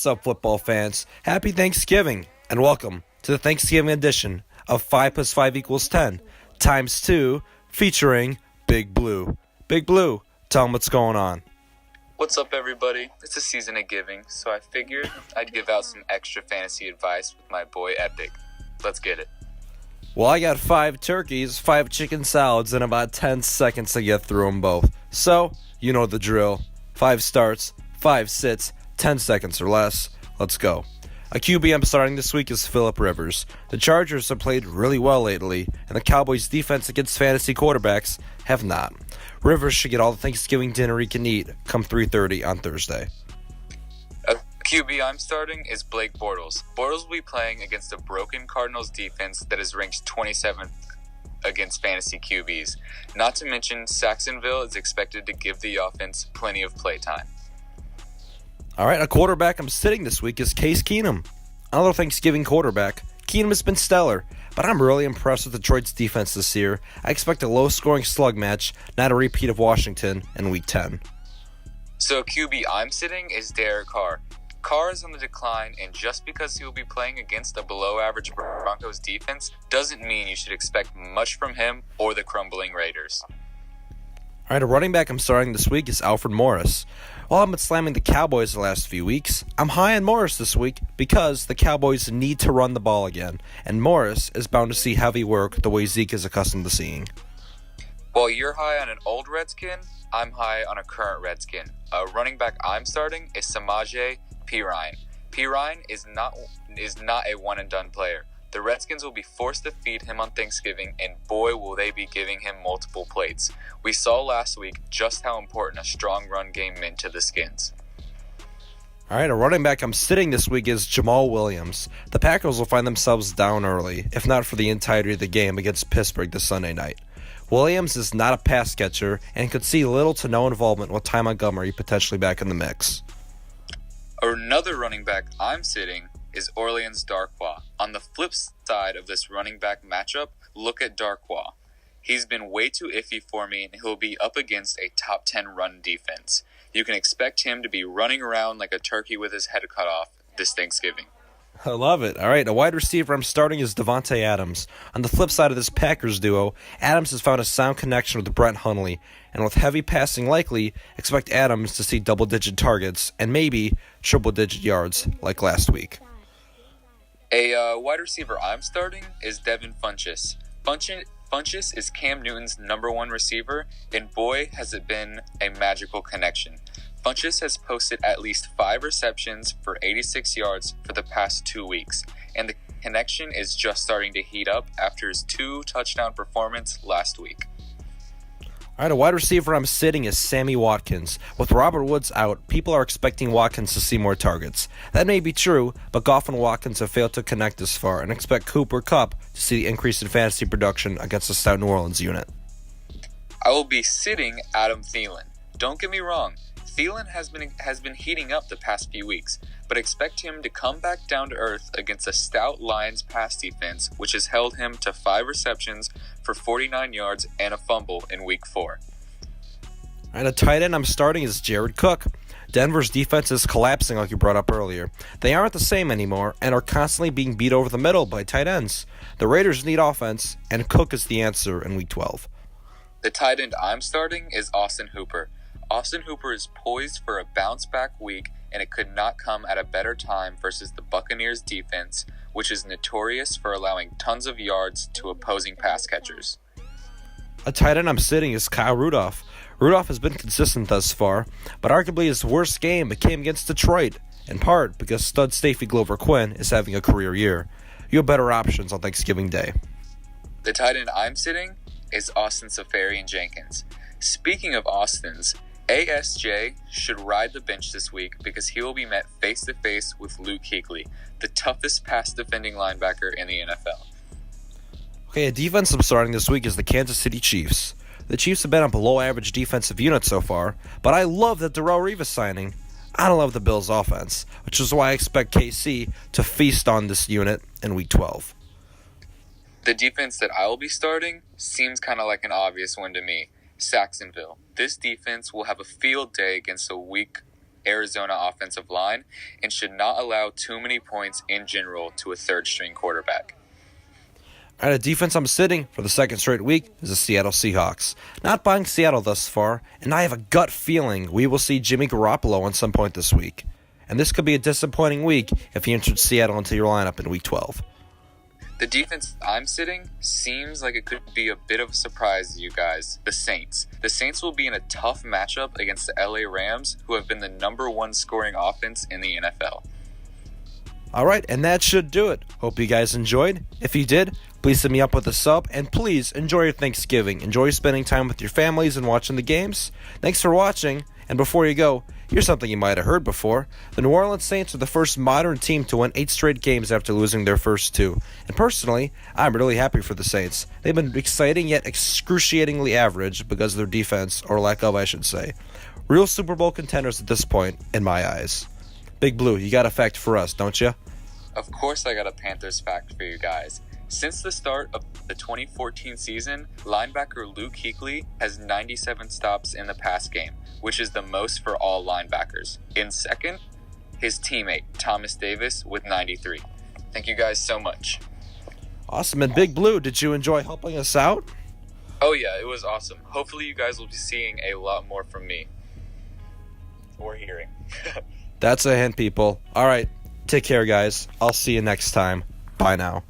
What's up, football fans? Happy Thanksgiving, and welcome to the Thanksgiving edition of 5 plus 5 equals 10, times 2, featuring Big Blue. Big Blue, tell them what's going on. What's up, everybody? It's a season of giving, so I figured I'd give out some extra fantasy advice with my boy Epic. Let's get it. Well, I got 5 turkeys, 5 chicken salads, and about 10 seconds to get through them both. So, you know the drill. 5 starts, 5 sits, 10 seconds or less. Let's go. A QB I'm starting this week is Phillip Rivers. The Chargers have played really well lately, and the Cowboys' defense against fantasy quarterbacks have not. Rivers should get all the Thanksgiving dinner he can eat come 3:30 on Thursday. A QB I'm starting is Blake Bortles. Bortles will be playing against a broken Cardinals defense that is ranked 27th against fantasy QBs. Not to mention, Jacksonville is expected to give the offense plenty of playtime. All right, a quarterback I'm sitting this week is Case Keenum. Another Thanksgiving quarterback. Keenum has been stellar, but I'm really impressed with Detroit's defense this year. I expect a low-scoring slug match, not a repeat of Washington in Week 10. So a QB I'm sitting is Derek Carr. Carr is on the decline, and just because he will be playing against a below-average Broncos defense doesn't mean you should expect much from him or the crumbling Raiders. All right, a running back I'm starting this week is Alfred Morris. While I've been slamming the Cowboys the last few weeks, I'm high on Morris this week because the Cowboys need to run the ball again, and Morris is bound to see heavy work the way Zeke is accustomed to seeing. While you're high on an old Redskin, I'm high on a current Redskin. A running back I'm starting is Samaje Perine. Perine is not a one-and-done player. The Redskins will be forced to feed him on Thanksgiving, and boy will they be giving him multiple plates. We saw last week just how important a strong run game meant to the Skins. All right, a running back I'm sitting this week is Jamal Williams. The Packers will find themselves down early, if not for the entirety of the game against Pittsburgh this Sunday night. Williams is not a pass catcher and could see little to no involvement with Ty Montgomery potentially back in the mix. Another running back I'm sitting is Orleans Darkwa. On the flip side of this running back matchup, look at Darkwa. He's been way too iffy for me, and he'll be up against a top 10 run defense. You can expect him to be running around like a turkey with his head cut off this Thanksgiving. I love it. All right, a wide receiver I'm starting is Devontae Adams. On the flip side of this Packers duo, Adams has found a sound connection with Brett Hundley, and with heavy passing likely, expect Adams to see double-digit targets and maybe triple-digit yards like last week. A wide receiver I'm starting is Devin Funchess. Funchess is Cam Newton's number 1 receiver, and boy, has it been a magical connection. Funchess has posted at least 5 receptions for 86 yards for the past 2 weeks, and the connection is just starting to heat up after his 2-touchdown performance last week. All right, a wide receiver I'm sitting is Sammy Watkins. With Robert Woods out, people are expecting Watkins to see more targets. That may be true, but Goff and Watkins have failed to connect this far and expect Cooper Kupp to see the increase in fantasy production against the stout New Orleans unit. I will be sitting Adam Thielen. Don't get me wrong, Thielen has been heating up the past few weeks, but expect him to come back down to earth against a stout Lions pass defense, which has held him to 5 receptions for 49 yards and a fumble in Week 4. And a tight end I'm starting is Jared Cook. Denver's defense is collapsing like you brought up earlier. They aren't the same anymore and are constantly being beat over the middle by tight ends. The Raiders need offense, and Cook is the answer in Week 12. The tight end I'm starting is Austin Hooper. Austin Hooper is poised for a bounce-back week, and it could not come at a better time versus the Buccaneers' defense, which is notorious for allowing tons of yards to opposing pass catchers. A tight end I'm sitting is Kyle Rudolph. Rudolph has been consistent thus far, but arguably his worst game came against Detroit, in part because stud safety Glover Quinn is having a career year. You have better options on Thanksgiving Day. The tight end I'm sitting is Austin Seferian-Jenkins. Speaking of Austins, ASJ should ride the bench this week because he will be met face-to-face with Luke Kuechly, the toughest pass-defending linebacker in the NFL. Okay, a defense I'm starting this week is the Kansas City Chiefs. The Chiefs have been a below-average defensive unit so far, but I love the Darrelle Revis signing. I don't love the Bills' offense, which is why I expect KC to feast on this unit in Week 12. The defense that I will be starting seems kind of like an obvious one to me. Jacksonville. This defense will have a field day against a weak Arizona offensive line and should not allow too many points in general to a third-string quarterback. All right, a defense I'm sitting for the second straight week is the Seattle Seahawks. Not buying Seattle thus far, and I have a gut feeling we will see Jimmy Garoppolo at some point this week. And this could be a disappointing week if he enters Seattle into your lineup in Week 12. The defense I'm sitting seems like it could be a bit of a surprise to you guys, the Saints. The Saints will be in a tough matchup against the LA Rams, who have been the number one scoring offense in the NFL. All right, and that should do it. Hope you guys enjoyed. If you did, please hit me up with a sub, and please enjoy your Thanksgiving. Enjoy spending time with your families and watching the games. Thanks for watching, and before you go, here's something you might have heard before. The New Orleans Saints are the first modern team to win 8 straight games after losing their first 2. And personally, I'm really happy for the Saints. They've been exciting yet excruciatingly average because of their defense, or lack of, I should say. Real Super Bowl contenders at this point, in my eyes. Big Blue, you got a fact for us, don't you? Of course I got a Panthers fact for you guys. Since the start of the 2014 season, linebacker Luke Kuechly has 97 stops in the pass game, which is the most for all linebackers. In second, his teammate, Thomas Davis, with 93. Thank you guys so much. Awesome. And Big Blue, did you enjoy helping us out? Oh yeah, it was awesome. Hopefully you guys will be seeing a lot more from me. Or hearing. That's a hint, people. All right. Take care, guys. I'll see you next time. Bye now.